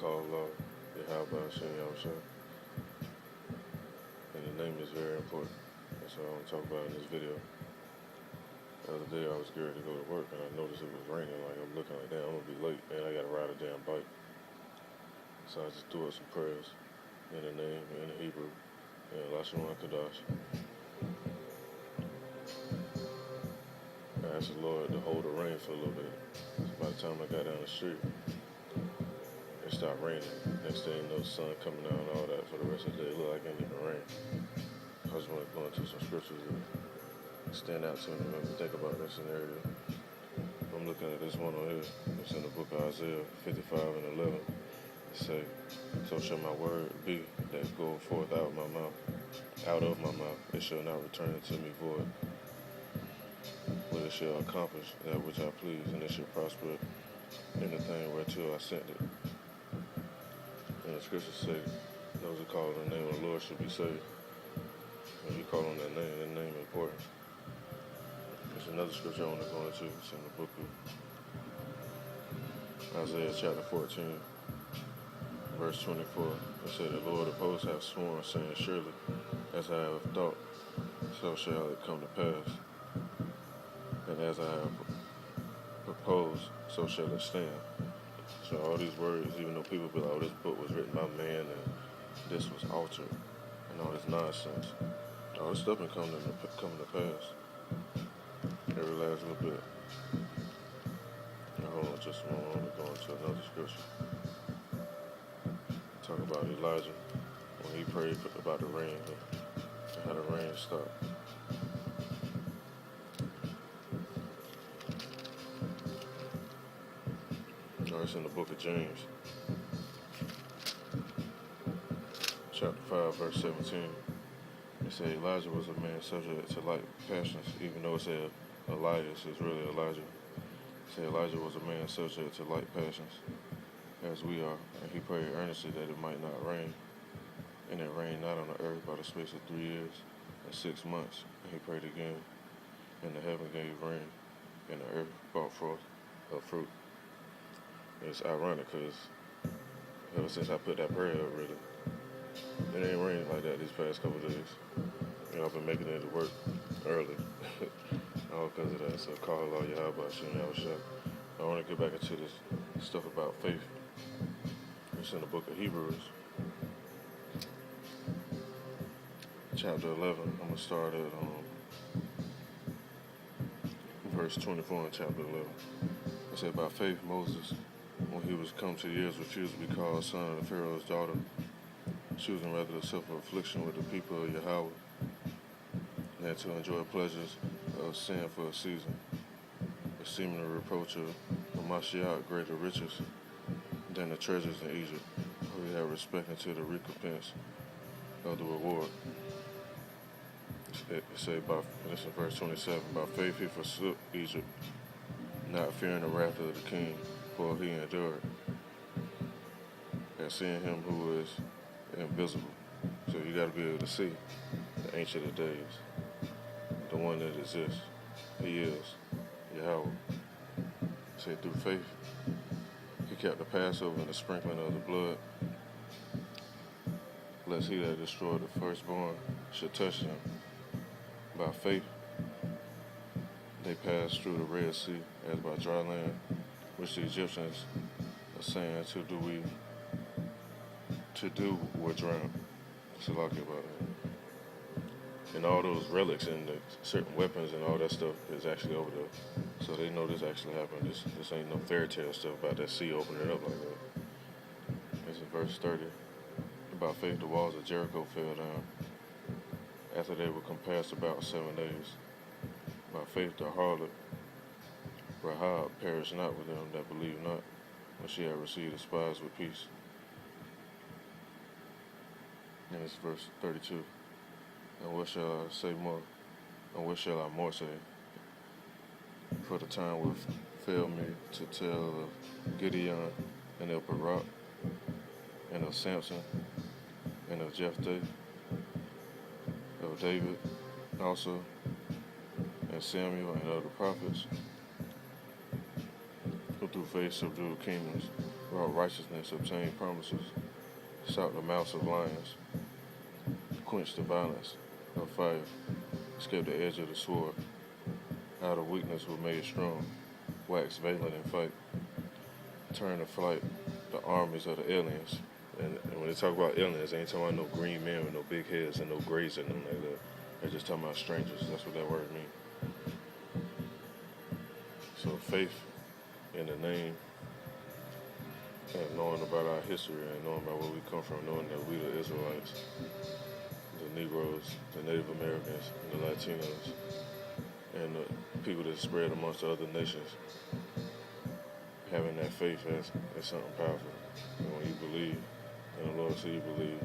call Allah, Yahweh Hashem Yahusha, and the name is very important. That's what I want to talk about in this video. The other day I was scared to go to work and I noticed it was raining. Like I'm looking like, damn, I'm gonna be late, and I gotta ride a damn bike. So I just threw up some prayers in the name, in the Hebrew, and Lashon Kadash. I asked the Lord to hold the rain for a little bit. So by the time I got down the street, it stopped raining. Next thing you know, sun coming out and all that for the rest of the day. It looked like it didn't even rain. I just want to go into some scriptures that stand out to me and make me think about this scenario. I'm looking at this one on here. It's in the book of Isaiah 55 and 11. It say, so shall my word be that go forth out of my mouth. It shall not return unto me void, but it shall accomplish that which I please, and it shall prosper in the thing whereto I sent it. And the scriptures say, those who call on the name of the Lord shall be saved. When you call on that name is important. There's another scripture I want to go into. It's in the book of Isaiah chapter 14, verse 24. It said, the Lord of hosts hath sworn, saying, surely, as I have thought, so shall it come to pass. And as I have proposed, so shall it stand. So all these words, even though people be like, oh, this book was written by man and this was altered and all this nonsense, all this stuff been coming to pass. Every last little bit. Now, hold on just a moment. I'm going to go into another scripture. Talk about Elijah when he prayed about the rain and how the rain stopped. It's in the book of James, chapter 5, verse 17. It said Elijah was a man subject to like passions, even though it said Elias is really Elijah. It said Elijah was a man subject to like passions, as we are, and he prayed earnestly that it might not rain. And it rained not on the earth by the space of 3 years and 6 months. And he prayed again, and the heaven gave rain, and the earth brought forth her fruit. It's ironic because ever since I put that prayer up, really, it ain't rained like that these past couple of days. You know, I've been making it to work early, all because of that. So call Allah Yahweh Hashem Yahusha. I want to get back into this stuff about faith. It's in the book of Hebrews, chapter 11. I'm going to start at verse 24 in chapter 11. It said, by faith Moses, when he was come to years, refused to be called son of Pharaoh's daughter, choosing rather to suffer affliction with the people of Yahweh than to enjoy pleasures of sin for a season, esteeming the reproach of Mashiach greater riches than the treasures in Egypt, who he had respect unto the recompense of the reward. It said, this is verse 27, by faith he forsook Egypt, not fearing the wrath of the king, for he endured, and seeing him who is invisible. So you got to be able to see the Ancient of Days, the one that exists. He is Yahweh. Say through faith, he kept the Passover and the sprinkling of the blood, lest he that destroyed the firstborn should touch them. By faith, they passed through the Red Sea as by dry land, which the Egyptians are saying to do were drowned. Salaki about it. And all those relics and the certain weapons and all that stuff is actually over there. So they know this actually happened. This ain't no fairy tale stuff about that sea opening up like that. It's in verse 30. By faith the walls of Jericho fell down after they were compassed about 7 days. By faith the harlot Rahab perished not with them that believed not, when she had received the spies with peace. And it's verse 32. And what shall I say more? And what shall I more say? For the time will fail me to tell of Gideon and of Barak and of Samson and of Jephthah, of David also, and Samuel and other prophets, who through faith subdued kingdoms, wrought righteousness, obtained promises, stopped the mouths of lions, quenched the violence of fire, escaped the edge of the sword. Out of weakness were made strong, waxed valiant in fight, turned to flight the armies of the aliens. And when they talk about aliens, they ain't talking about no green men with no big heads and no grays in them. They're just talking about strangers. That's what that word means. So faith in the name and knowing about our history and knowing about where we come from, knowing that we the Israelites, the Negroes, the Native Americans, and the Latinos, and the people that spread amongst the other nations, having that faith is something powerful. And when you believe, and the Lord said you believe,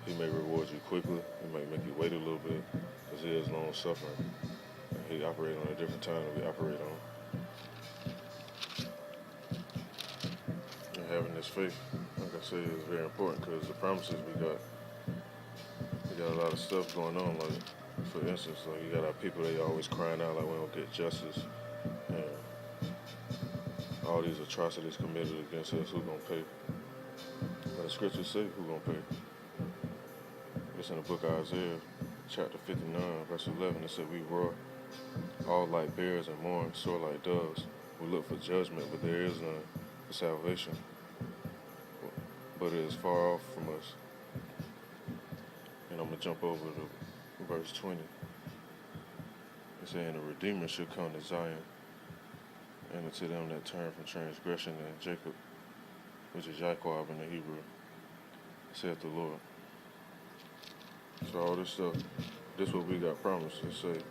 He may reward you quickly, He might make you wait a little bit, because He is long suffering. And He operates on a different time than we operate on. And having this faith, like I said, is very important because the promises we got a lot of stuff going on. Like, for instance, like you got our people, they always crying out like we don't get justice. And all these atrocities committed against us, who gonna pay? But the scriptures say who gonna pay. It's in the book of Isaiah, chapter 59, verse 11. It said, we roar all like bears and mourn, soar like doves. We look for judgment, but there is none, for salvation. But it is far off from us. And I'm going to jump over to verse 20. It's saying, the Redeemer should come to Zion, and to them that turn from transgression, and Jacob, which is Jacob in the Hebrew, saith the Lord. So all this stuff, this what we got promised. It say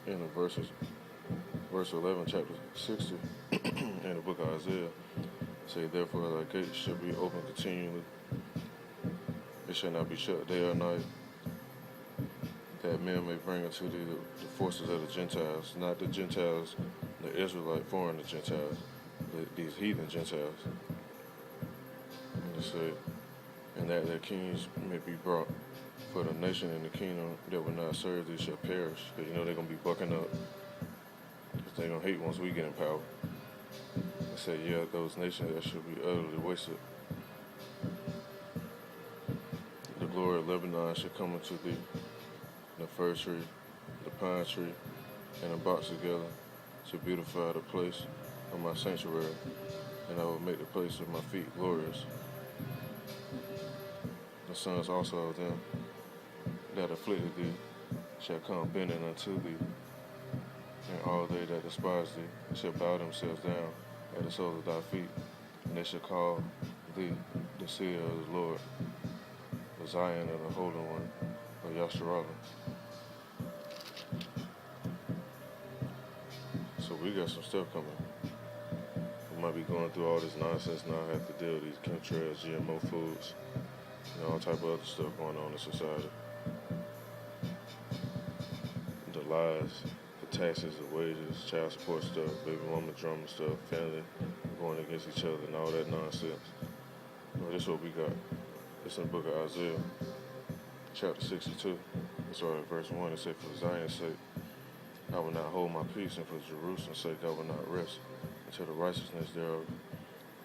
in the verse 11, chapter 60, in the book of Isaiah, say, therefore thy gates shall be open continually. It shall not be shut day or night, that men may bring unto thee the forces of the Gentiles, not the Gentiles, the Israelite foreign the Gentiles, these heathen Gentiles. And it said, and that their kings may be brought, for the nation and the kingdom that will not serve thee shall perish. Because they're going to be bucking up, because they're going to hate once we get in power. It said, yeah, those nations that shall be utterly wasted. The glory of Lebanon shall come unto thee, the fir tree, the pine tree, and the box together to beautify the place of my sanctuary, and I will make the place of my feet glorious. The sons also of them that afflicted thee shall come bending unto thee, and all they that despise thee shall bow themselves down at the soles of thy feet, and they shall call thee the city of the Lord, the Zion of the Holy One, of Yasharallah. So we got some stuff coming. We might be going through all this nonsense now, have to deal with these chemtrails, GMO foods, all type of other stuff going on in society. The lies, the taxes, the wages, child support stuff, baby mama drama stuff, family going against each other and all that nonsense. Well, this is what we got. It's in the book of Isaiah, chapter 62. It's already verse 1. It says, for Zion's sake, I will not hold my peace, and for Jerusalem's sake, I will not rest, until the righteousness thereof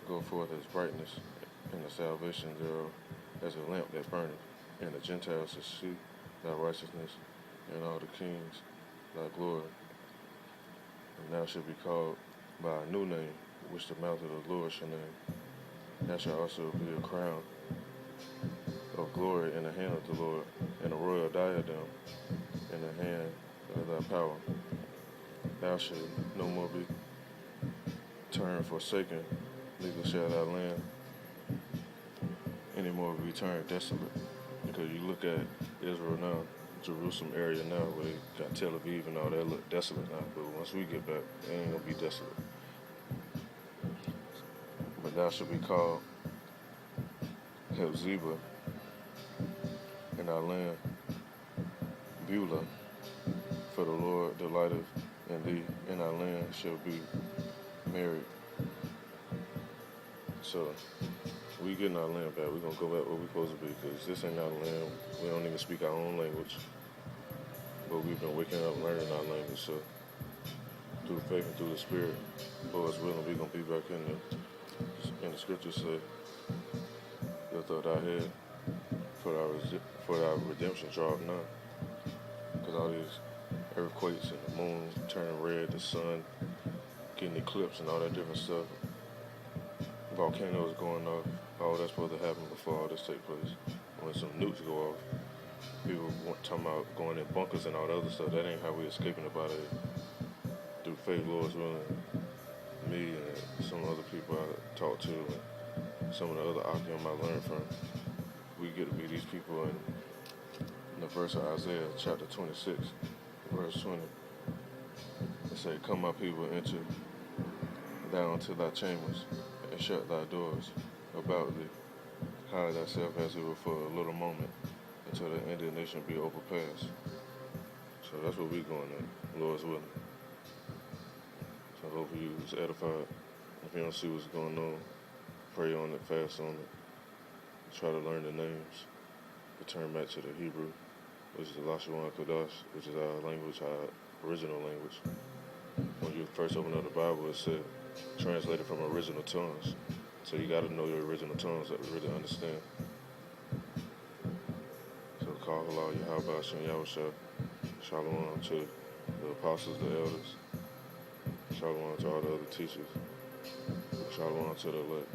go forth as brightness, and the salvation thereof as a lamp that burneth, and the Gentiles shall see thy righteousness, and all the kings thy glory. And thou shalt be called by a new name, which the mouth of the Lord shall name. Thou shalt also be a crown of glory in the hand of the Lord, and a royal diadem in the hand of thy power. Thou shalt no more be turned forsaken, neither shall thy land any more be turned desolate. Because you look at Israel now, Jerusalem area now, where they got Tel Aviv and all that, look desolate now. But once we get back, it ain't gonna be desolate. But thou shalt be called Hephzibah, in our land Beulah, for the Lord delighteth in thee, and our land shall be married. So we getting our land back. We're going to go back where we're supposed to be, because this ain't our land. We don't even speak our own language. But we've been waking up learning our language. So through faith and through the Spirit, Lord's willing, we're going to be back in there. In the scriptures say, lift up thy head, for thy redemption draweth nigh. Because all these earthquakes and the moon turning red, the sun getting eclipsed and all that different stuff, volcanoes going off, all that's supposed to happen before all this take place. When some nukes go off, people talking about going in bunkers and all the other stuff. That ain't how we escaping about it. Through faith, Lord's willing, me and some other people I talked to and some of the other Akim I learned from, we get to be these people in the verse of Isaiah chapter 26, verse 20. It say, come my people, enter thou into thy chambers and shut thy doors about thee. Hide thyself as it were for a little moment until the indignation be overpassed. So that's what we going at, Lord's willing. So hopefully you was edified. If you don't see what's going on, pray on it, fast on it. Try to learn the names. Return back to the Hebrew, which is the Lashawan Kodash, which is our language, our original language. When you first open up the Bible, it said translated from original tongues. So you got to know your original tongues to really understand. So call Allah Yahweh Shem Yahusha. Shalom to the apostles, the elders. Shalom to all the other teachers. Shalom to the elect.